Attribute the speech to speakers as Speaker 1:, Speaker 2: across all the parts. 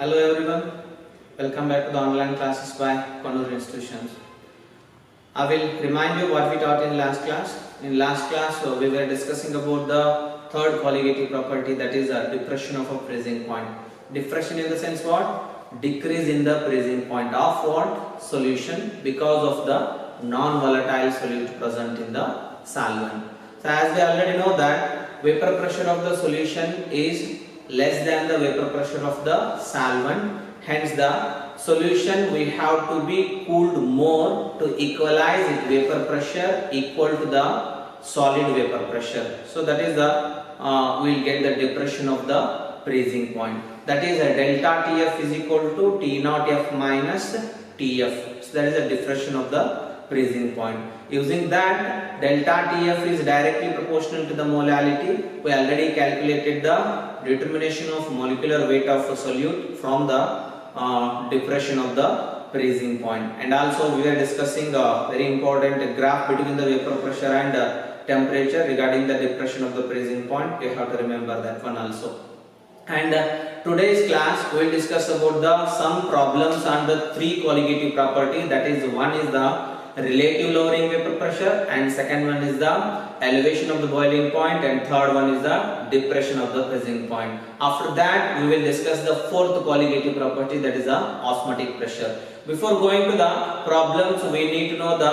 Speaker 1: Hello everyone, welcome back to the online classes by Kannur Institutions. I will remind you what we taught in last class. In last class we were discussing about the third colligative property, that is a depression of a freezing point. Depression in the sense what? Decrease in the freezing point of what? Solution because of the non-volatile solute present in the solvent. So as we already know that vapor pressure of the solution is less than the vapor pressure of the solvent, hence the solution we have to be cooled more to equalize its vapor pressure equal to the solid vapor pressure. So that is the we will get the depression of the freezing point, that is a delta Tf is equal to T naught F minus Tf. So that is the depression of the freezing point. Using that, delta Tf is directly proportional to the molality. We already calculated the determination of molecular weight of a solute from the depression of the freezing point. And also we were discussing a very important graph between the vapor pressure and temperature regarding the depression of the freezing point. You have to remember that one also. And today's class we will discuss about some problems on the three colligative property, that is one is the relative lowering vapor pressure, and second one is the elevation of the boiling point, and third one is the depression of the freezing point. After that we will discuss the fourth colligative property, that is the osmotic pressure. Before going to the problems, we need to know the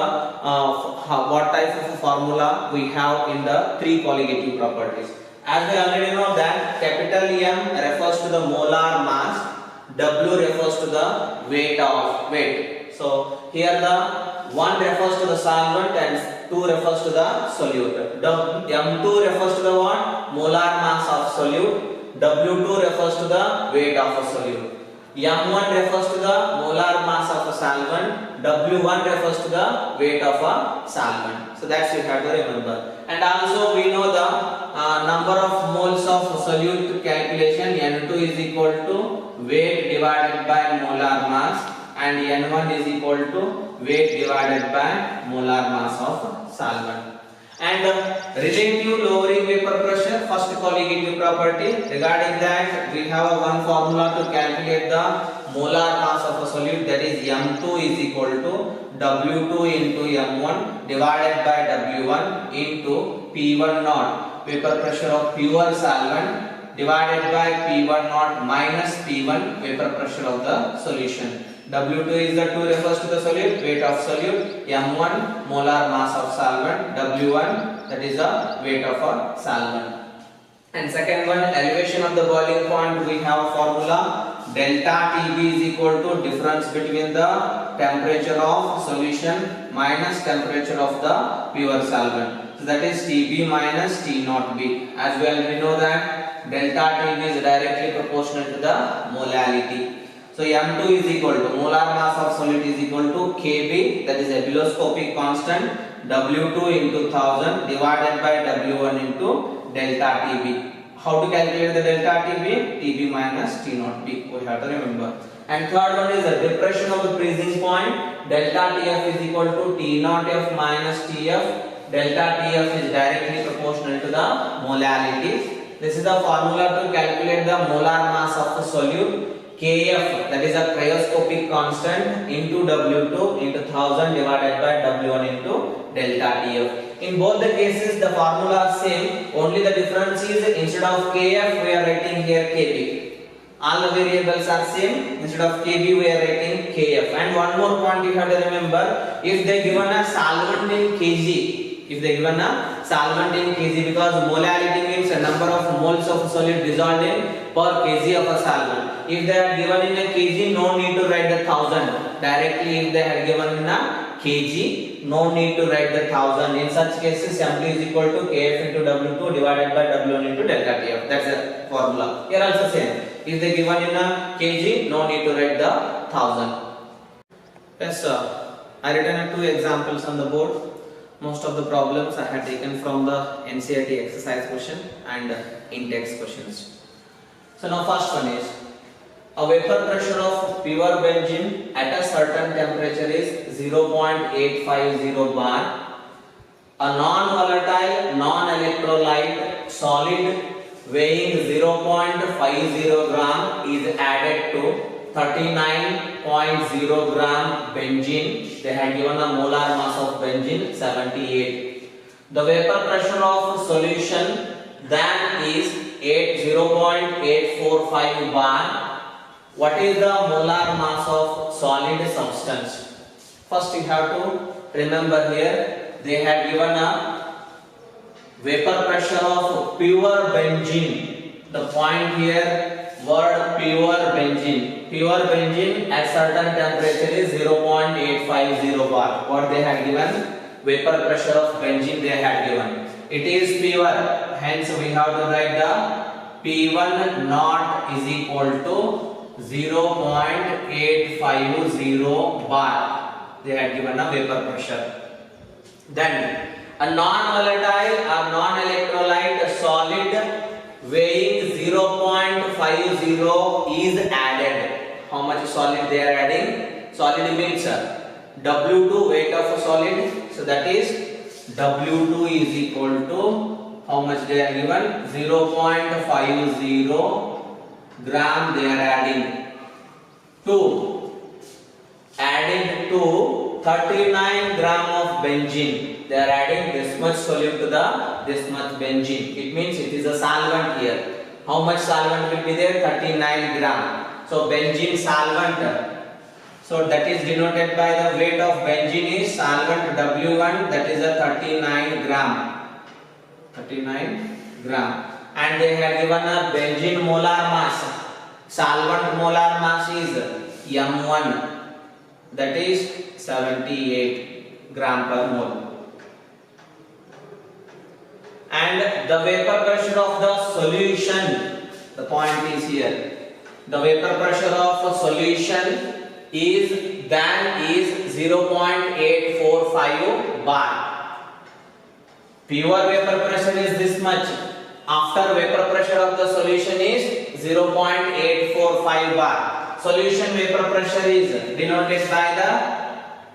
Speaker 1: what type of formula we have in the three colligative properties. As we already know that capital M refers to the molar mass, W refers to the weight. So here the 1 refers to the solvent and 2 refers to the solute. M2 refers to the what? Molar mass of solute. W2 refers to the weight of a solute. M1 refers to the molar mass of a solvent. W1 refers to the weight of a solvent. So that's you have to remember. And also we know the number of moles of solute calculation. N2 is equal to weight divided by molar mass, and N1 is equal to weight divided by molar mass of solvent. And relative lowering vapor pressure, first colligative property. Regarding that, we have one formula to calculate the molar mass of a solute, that is M2 is equal to W2 into M1 divided by W1 into P1 naught, vapor pressure of pure solvent, divided by P1 naught minus P1, vapor pressure of the solution. W2 is the 2 refers to the solute, weight of solute, M1 molar mass of solvent, W1 that is the weight of a solvent. And second one, elevation of the boiling point, we have a formula delta Tb is equal to difference between the temperature of solution minus temperature of the pure solvent. So that is Tb minus T naught B. As we already know that delta Tb is directly proportional to the molality. So M2 is equal to molar mass of solute is equal to Kb, that is a oscilloscopic constant, W2 into 1000 divided by W1 into delta Tb. How to calculate the delta Tb? Tb minus T naught B, we have to remember. And third one is the depression of the freezing point. Delta Tf is equal to T naught F minus Tf. Delta Tf is directly proportional to the molality. This is the formula to calculate the molar mass of the solute. Kf, that is a cryoscopic constant, into W2 into 1000 divided by W1 into delta Tf. In both the cases the formula is same, only the difference is instead of Kf we are writing here Kb. All the variables are same, instead of Kb we are writing Kf. And one more point you have to remember, if they given a solvent in Kg, if they given a solvent in Kg, because molality means a number of moles of solute dissolved in per kg of a solvent. If they are given in a kg, no need to write the 1000. Directly if they are given in a kg, no need to write the 1000. In such cases, M2 is equal to Kf into W2 divided by W1 into delta Tf. That's the formula. Here also same. If they given in a kg, no need to write the 1000. Yes sir. I written 2 examples on the board. Most of the problems I had taken from the NCERT exercise question and in-text questions. So now first one is, a vapor pressure of pure benzene at a certain temperature is 0.850 bar. A non-volatile, non-electrolyte solid weighing 0.50 gram is added to 39.0 gram benzene. They had given a molar mass of benzene 78. The vapor pressure of solution then is 0.845 bar. What is the molar mass of solid substance? First you have to remember here they had given a vapor pressure of pure benzene. The point here, word pure benzene. Pure benzene at certain temperature is 0.850 bar. What they had given? Vapor pressure of benzene they had given. It is pure. Hence we have to write the P1 naught is equal to 0.850 bar. They had given a vapor pressure. Then a non-volatile or non-electrolyte solid weighing 0.50 is added. How much solid they are adding? Solid means W2 weight of a solid. So that is W2 is equal to how much they are given? 0.50 gram they are adding to 39 gram of benzene. They are adding this much solute to this much benzene. It means it is a solvent here. How much solvent will be there? 39 gram. So benzene solvent. So that is denoted by the weight of benzene is solvent W1, that is a 39 gram. 39 gram. And they have given a benzene molar mass. Solvent molar mass is M1, that is 78 gram per mole. And the vapor pressure of the solution, the point is here. The vapor pressure of a solution is 0.845 bar. Pure vapor pressure is this much. After vapor pressure of the solution is 0.845 bar. Solution vapor pressure is denoted by the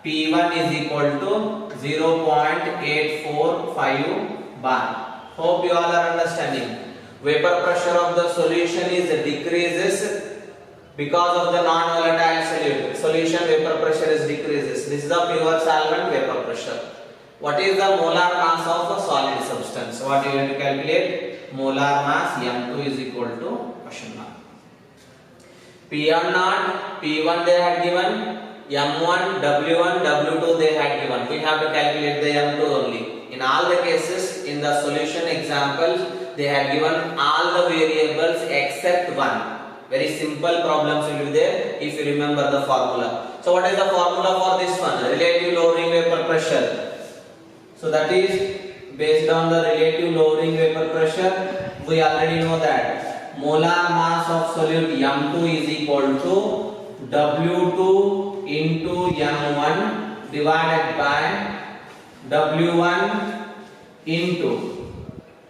Speaker 1: P1 is equal to 0.845 bar. Hope you all are understanding. Vapor pressure of the solution is decreases because of the non-volatile solute. Solution vapor pressure is decreases. This is the pure solvent vapor pressure. What is the molar mass of a solid substance? What you have to calculate? Molar mass M2 is equal to question mark. P1 naught, P1 they had given, M1, W1, W2 they had given. We have to calculate the M2 only. In all the cases, in the solution examples, they have given all the variables except one. Very simple problems will be there if you remember the formula. So what is the formula for this one? Relative lowering vapor pressure. So that is based on the relative lowering vapor pressure. We already know that molar mass of solute M2 is equal to W2 into M1 divided by W1 into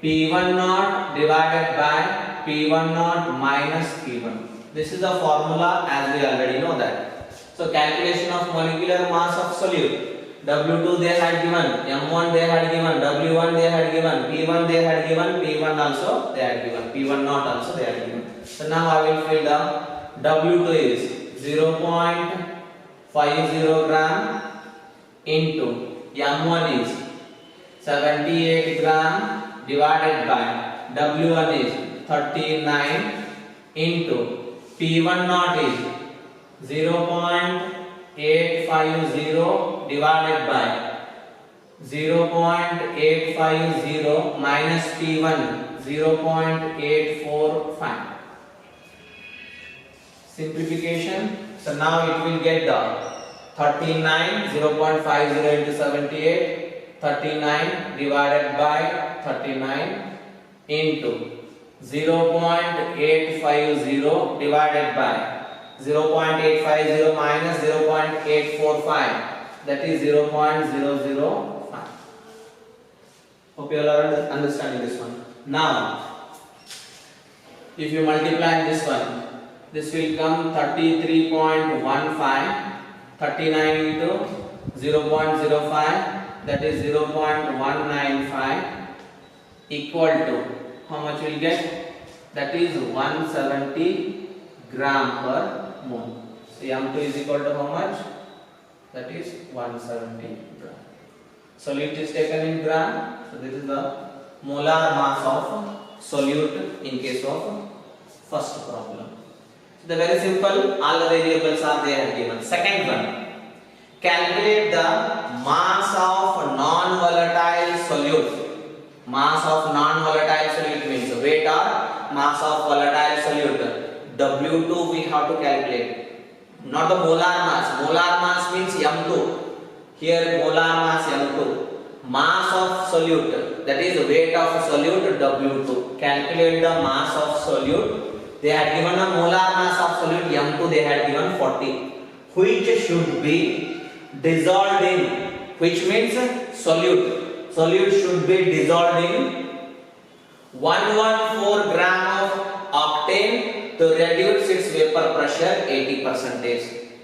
Speaker 1: P1 naught divided by P1 naught minus P1. This is the formula as we already know that. So calculation of molecular mass of solute. W2 they had given, M1 they had given, W1 they had given, P1 they had given, P1 also they had given, P1 naught also they had given. So now I will fill the W2 is 0.50 gram into M1 is 78 gram divided by W1 is 39 into P1 naught is 0.850 divided by 0.850 minus P1 0.845. Simplification. So now it will get the 39 0.50 into 78, 39 divided by 39 into 0.850 divided by 0.850 minus 0.845, that is 0.005. Hope you all are understanding this one. Now, if you multiply this one, this will come 33.15, 39 into 0.05, that is 0.195 equal to how much will get that is 170 gram per mole. So M2 is equal to how much? That is 170 gram. Solute is taken in gram. So this is the molar mass of solute in case of first problem. So the very simple, all the variables are there given. Second one, calculate the mass of non-volatile solute. Mass of non-volatile solute means weight or mass of volatile solute. W2 we have to calculate. Not the molar mass. Molar mass means M2. Here molar mass M2. Mass of solute, that is weight of solute W2. Calculate the mass of solute. They had given a molar mass of solute M2. They had given 40, which should be dissolved in, which means solute. Solute should be dissolved in 114 gram of octane to reduce its vapor pressure 80%.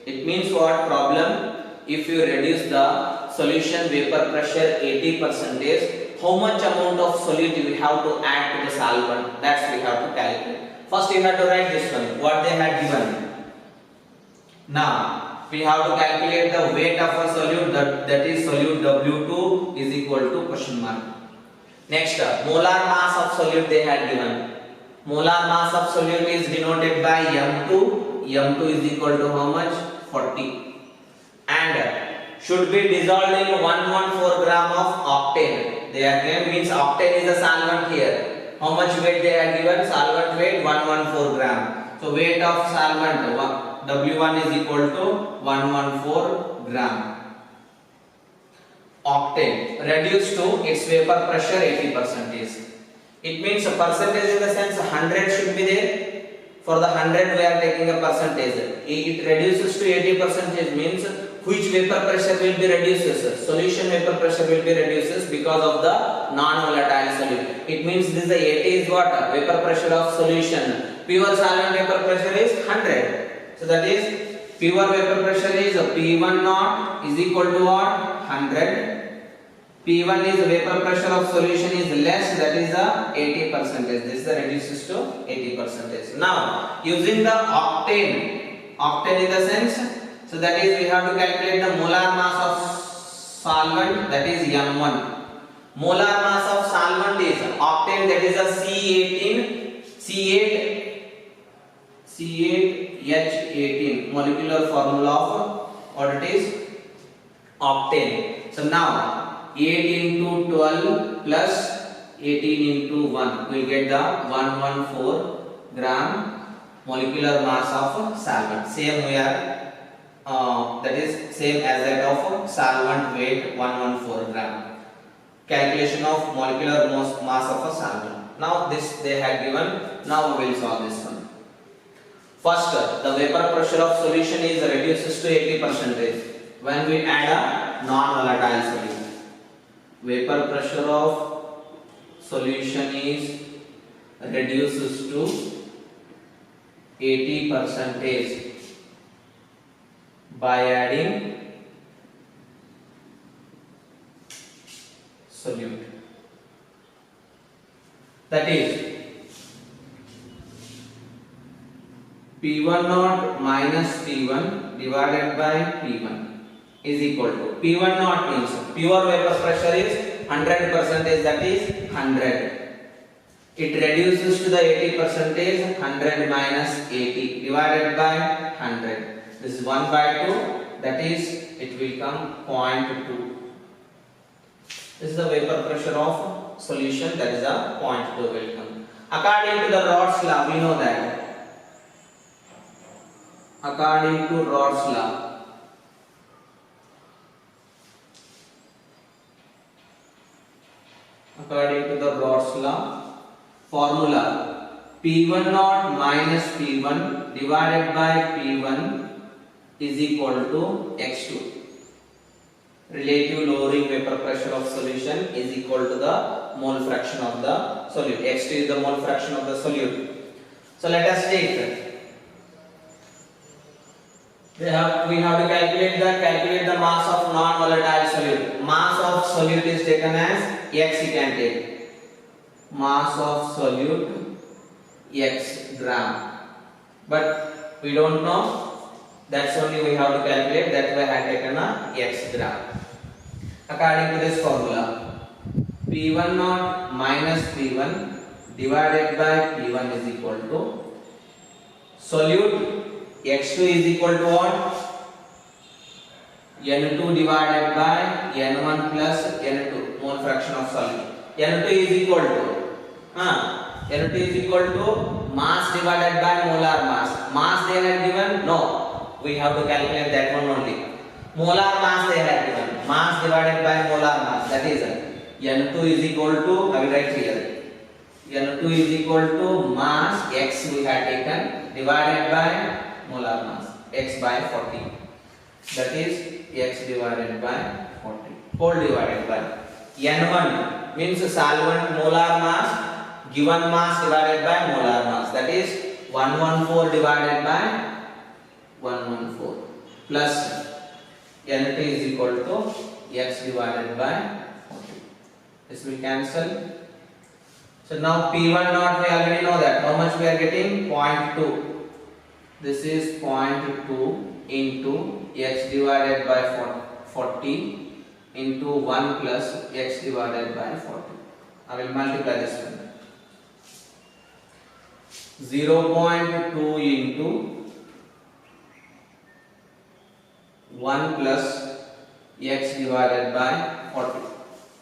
Speaker 1: It means what problem? If you reduce the solution vapor pressure 80%, how much amount of solute you have to add to the solvent? That's we have to calculate. First you have to write this one, what they had given. Now we have to calculate the weight of a solute, that is solute W2 is equal to question mark. Next, molar mass of solute they had given. Molar mass of solute is denoted by M2. M2 is equal to how much? 40. And should be dissolved in 114 gram of octane. They are given, means octane is the solvent here. How much weight they are given? Solvent weight 114 gram. So weight of solvent W1 is equal to 114 gram. Octane reduced to its vapor pressure 80%. It means a percentage in the sense 100 should be there. For the 100 we are taking a percentage. It reduces to 80% means which vapor pressure will be reduces? Solution vapor pressure will be reduces because of the non-volatile solute. It means this the 80 is what? Vapor pressure of solution. Pure solvent vapor pressure is 100. So that is pure vapor pressure is P1 naught is equal to what? 100. P1 is vapor pressure of solution is less, that is the 80%. This the reduces to 80%. Now using the octane in the sense, so that is we have to calculate the molar mass of solvent, that is M1. Molar mass of solvent is octane, that is a C8H18 molecular formula of what it is? Octane. So now 8 into 12 plus 18 into 1 we get the 114 gram molecular mass of solvent. Same we are that is same as that of solvent weight 114 gram. Calculation of molecular mass of a solvent. Now this they had given. Now we will solve this one. First, the vapor pressure of solution is reduces to 80% when we add a non-volatile solute. Vapor pressure of solution is reduces to 80% by adding solute. That is P1 naught minus P1 divided by P1 is equal to P1 naught means pure vapor pressure is 100%, that is 100. It reduces to the 80%, 100 minus 80 divided by 100. This is 1 by 2, that is it will come 0.2. This is the vapor pressure of solution, that is a 0.2 will come. According to the Raoult's law, we know that. According to Raoult's law, formula P1 naught minus P1 divided by P1 is equal to X2. Relative lowering vapor pressure of solution is equal to the mole fraction of the solute. X2 is the mole fraction of the solute. So let us take. We have to calculate the mass of non-volatile solute. Mass of solute is taken as X. You can take mass of solute x gram. But we don't know. That's only we have to calculate. That's why I have taken a x gram. According to this formula, P1 naught minus P1 divided by P1 is equal to solute x2 is equal to what? N2 divided by N1 plus N2, mole fraction of solute. N2 is equal to N2 is equal to mass divided by molar mass. Mass they had given? No. We have to calculate that one only. Molar mass they had given. Mass divided by molar mass. That is N2 is equal to, I will write here. N2 is equal to mass x we had taken divided by molar mass. X by 40. That is x divided by 40. Whole divided by N1 means solvent molar mass, given mass divided by molar mass. That is 114 divided by 114 plus N2 is equal to x divided by 40. This will cancel. So now P1 naught we already know that. How much we are getting? 0.2. This is 0.2 into x divided by 40 into 1 plus x divided by 40. I will multiply this one. 0.2 into 1 plus x divided by 40.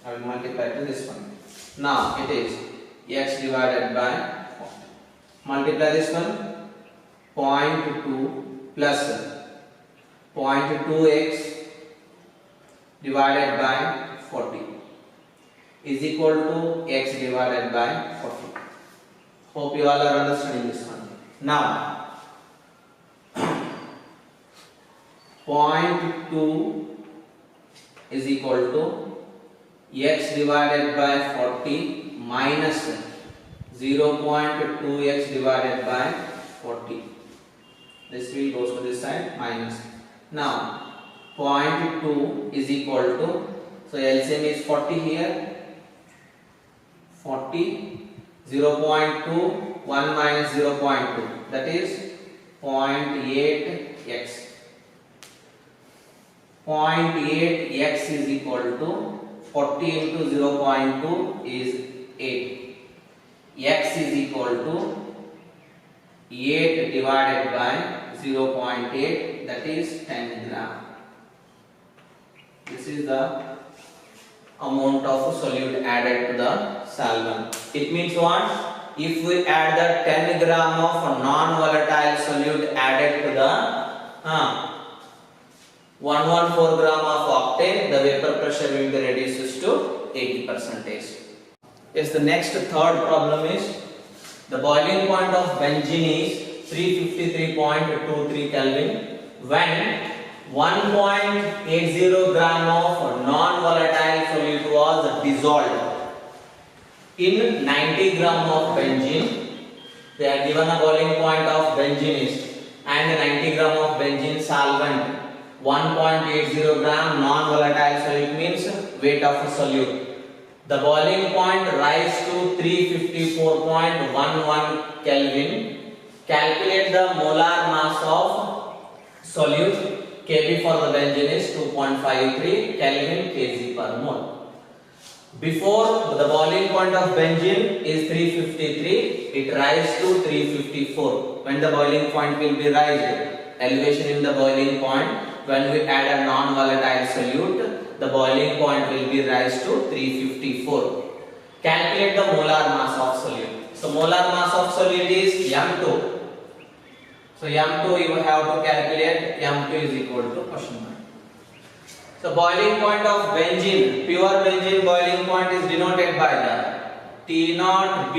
Speaker 1: I will multiply to this one. Now it is x divided by 40. Multiply this one. 0.2 plus 0.2x divided by 40 is equal to x divided by 40. Hope you all are understanding this one. Now 0.2 is equal to x divided by 40 minus 0.2x divided by 40. This will goes to this side minus. Now 0.2 is equal to, so LCM is 40 here. 40, 0.2, 1 minus 0.2, that is 0.8x. 0.8x is equal to 40 into 0.2 is 8. X is equal to 8 divided by 0.8, that is 10 gram. This is the amount of solute added to the solvent. It means what? If we add the 10 gram of non-volatile solute added to the 114 gram of octane, the vapor pressure will be reduced to 80%. Yes, the next third problem is the boiling point of benzene is 353.23 Kelvin when 1.80 gram of non-volatile solute was dissolved in 90 gram of benzene. They are given a boiling point of benzene is and 90 gram of benzene solvent. 1.80 gram non-volatile solute means weight of solute. The boiling point rise to 354.11 Kelvin. Calculate the molar mass of solute. Kb for the benzene is 2.53 Kelvin kg per mole. Before the boiling point of benzene is 353, it rises to 354. When the boiling point will be raised, elevation in the boiling point, when we add a non-volatile solute, the boiling point will be raised to 354. Calculate the molar mass of solute. So molar mass of solute is M2. So M2 you have to calculate. M2 is equal to question mark. So boiling point of benzene, pure benzene boiling point is denoted by the T0 B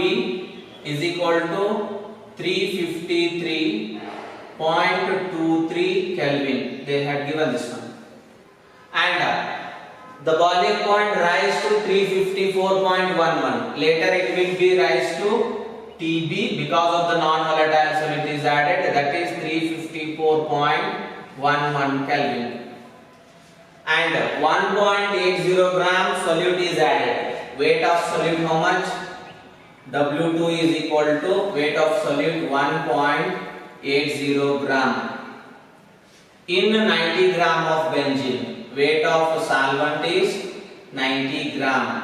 Speaker 1: is equal to 353.23 Kelvin. They had given this one. And the boiling point rise to 354.11. Later it will be rise to TB because of the non-volatile solute is added, that is 354.11 Kelvin. And 1.80 gram solute is added. Weight of solute how much? W2 is equal to weight of solute 1.80 gram. In 90 gram of benzene, weight of solvent is 90 gram.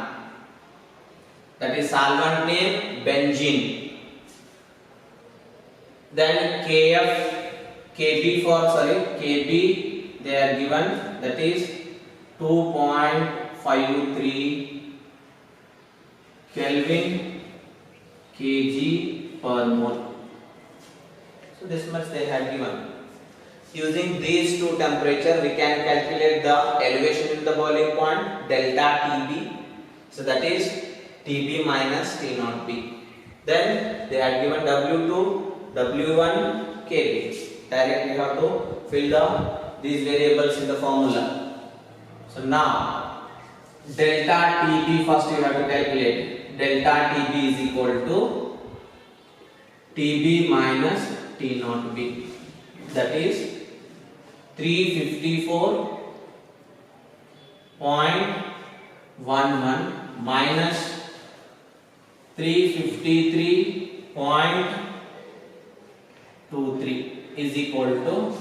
Speaker 1: That is solvent name benzene. Then KB they are given, that is 2.53 Kelvin kg per mole. So this much they had given. Using these two temperature, we can calculate the elevation in the boiling point, delta TB. So that is TB minus T0 B. Then they had given W2, W1, KB. Directly we have to fill these variables in the formula. So now delta TB first you have to calculate. Delta TB is equal to TB minus T0 B. That is 354.11 minus 353.23 is equal to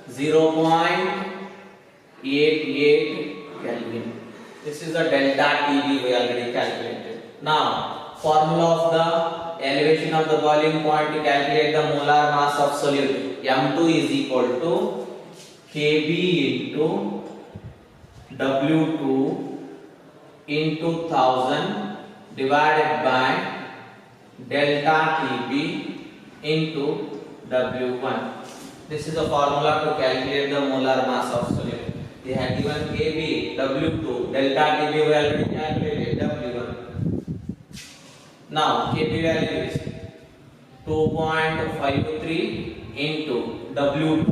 Speaker 1: 0.88 Kelvin. This is the delta TB we already calculated. Now, formula of the elevation of the boiling point to calculate the molar mass of solute. M2 is equal to Kb into W2 into 1000 divided by delta TB into W1. This is a formula to calculate the molar mass of solute. They had given Kb, W2, delta TB we already calculated, W1. Now Kb value is 2.53 into W2,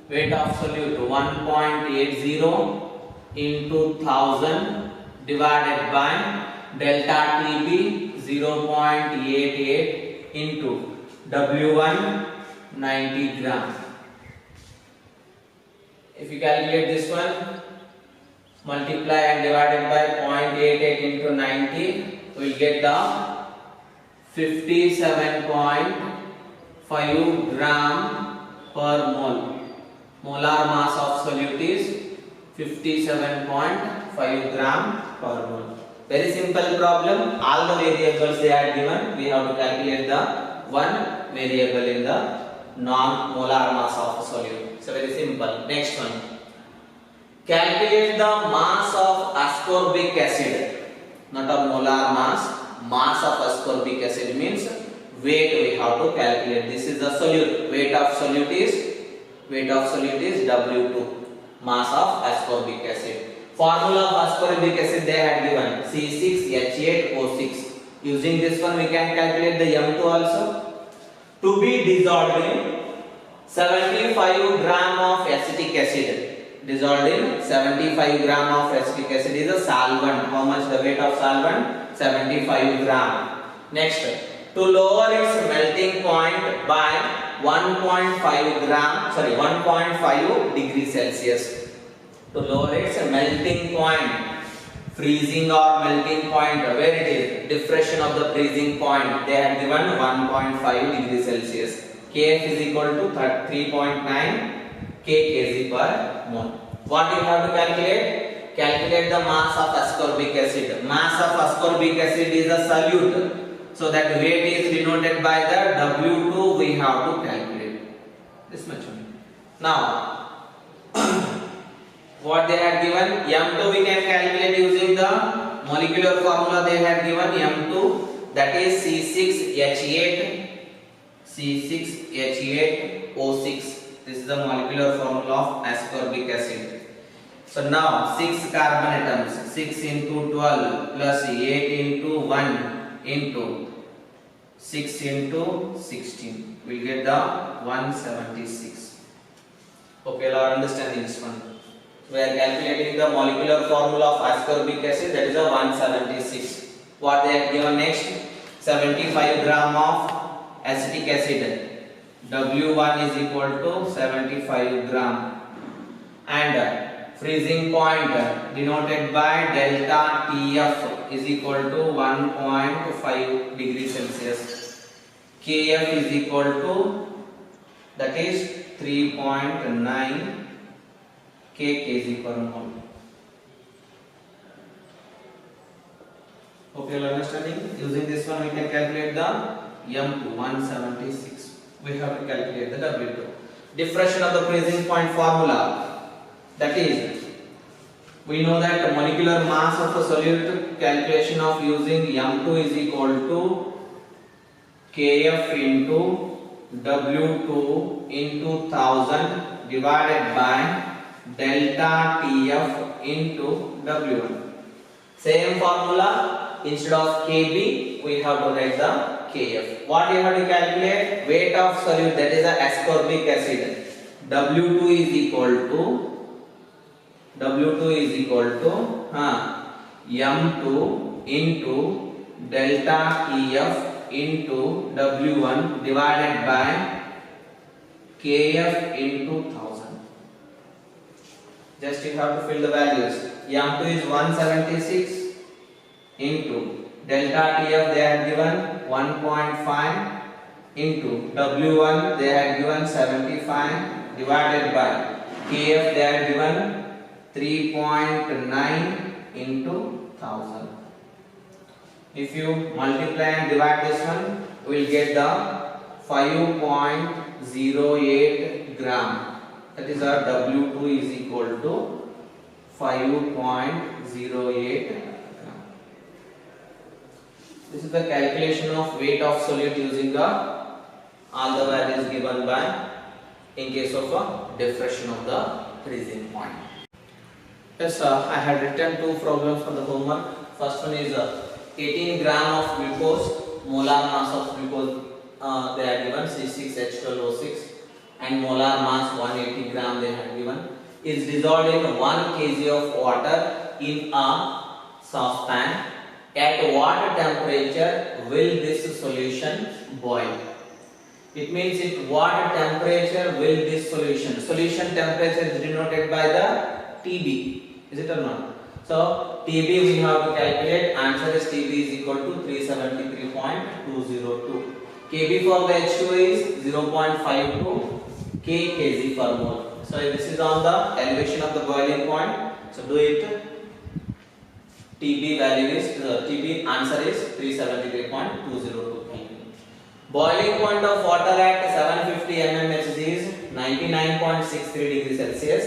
Speaker 1: weight of solute 1.80 into 1000 divided by delta TB 0.88 into W1 90 gram. If you calculate this one, multiply and divided by 0.88 into 90, we will get the 57.5 gram per mole. Molar mass of solute is 57.5 gram per mole. Very simple problem. All the variables they are given. We have to calculate the one variable in the non-molar mass of solute. So very simple. Next one. Calculate the mass of ascorbic acid. Not a molar mass. Mass of ascorbic acid means weight we have to calculate. This is the solute. Weight of solute is W2. Mass of ascorbic acid. Formula of ascorbic acid they had given C6H8O6. Using this one we can calculate the M2 also. To be dissolved in 75 gram of acetic acid. Dissolved in 75 gram of acetic acid is a solvent. How much the weight of solvent? 75 gram. Next, to lower its melting point by 1.5 degrees Celsius. To lower its melting point, freezing or melting point, where it is, diffraction of the freezing point, they have given 1.5 degrees Celsius. Kf is equal to 3.9 kg per mole. What you have to calculate? Calculate the mass of ascorbic acid. Mass of ascorbic acid is a solute. So that weight is denoted by the W2 we have to calculate. This much only. Now, what they had given? M2 we can calculate using the molecular formula they had given. M2, that is C6H8O6. This is the molecular formula of ascorbic acid. So now 6 carbon atoms, 6 into 12 plus 8 into 1 into 6 into 16. We will get the 176. Okay, you are understanding this one. We are calculating the molecular formula of ascorbic acid, that is a 176. What they have given next? 75 gram of acetic acid. W1 is equal to 75 gram. And freezing point denoted by delta TF is equal to 1.5 degrees Celsius. KF is equal to, that is 3.9 kg per mole. Hope you are understanding. Using this one, we can calculate the M2 176. We have to calculate the W2. Diffraction of the freezing point formula. That is, we know that the molecular mass of a solute, calculation of using M2 is equal to Kf into W2 into 1000 divided by delta Tf into W1. Same formula, instead of Kb, we have to write the Kf. What you have to calculate? Weight of solute, that is the ascorbic acid. W2 is equal to M2 into delta Tf into W1 divided by Kf into 1000. Just you have to fill the values. M2 is 176 into delta Tf they had given 1.5 into W1 they had given 75 divided by Kf they had given 3.9 into 1000. If you multiply and divide this one, we will get the 5.08 gram. That is our W2 is equal to 5.08 gram. This is the calculation of weight of solute using all the values given by in case of a diffraction of the freezing point. Yes, I had written two problems for the homework. First one is 18 gram of glucose, molar mass of glucose they are given C6H12O6 and molar mass 180 gram they have given, is dissolved in 1 kg of water in a saucepan. At what temperature will this solution boil? It means at what temperature will this solution temperature is denoted by the TB. Is it or not? So TB we have to calculate. Answer is TB is equal to 373.202. Kb for the H2 is 0.52 kg per mole. So this is on the elevation of the boiling point. So do it. TB value is TB answer is 373.202 Kelvin. Boiling point of water at 750 mmHg is 99.63 degrees Celsius.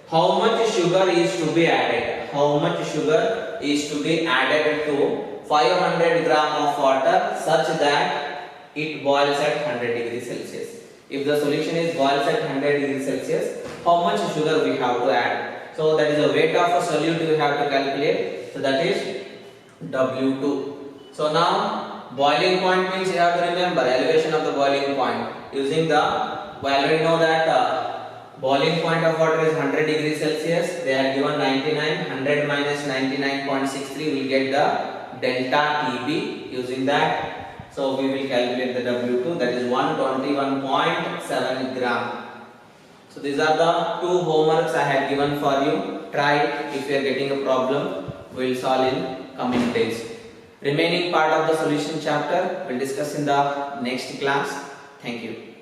Speaker 1: How much sugar is to be added? How much sugar is to be added to 500 gram of water such that it boils at 100 degrees Celsius? If the solution is boils at 100 degrees Celsius, how much sugar we have to add? So that is the weight of a solute we have to calculate. So that is W2. So now boiling point means you have to remember elevation of the boiling point. Using the, we already know that boiling point of water is 100 degrees Celsius. They are given 99. 100 minus 99.63 will get the delta TB. Using that, so we will calculate the W2, that is 121.7 gram. So these are the two homeworks I had given for you. Try it. If you are getting a problem, we will solve in coming days. Remaining part of the solution chapter we will discuss in the next class. Thank you.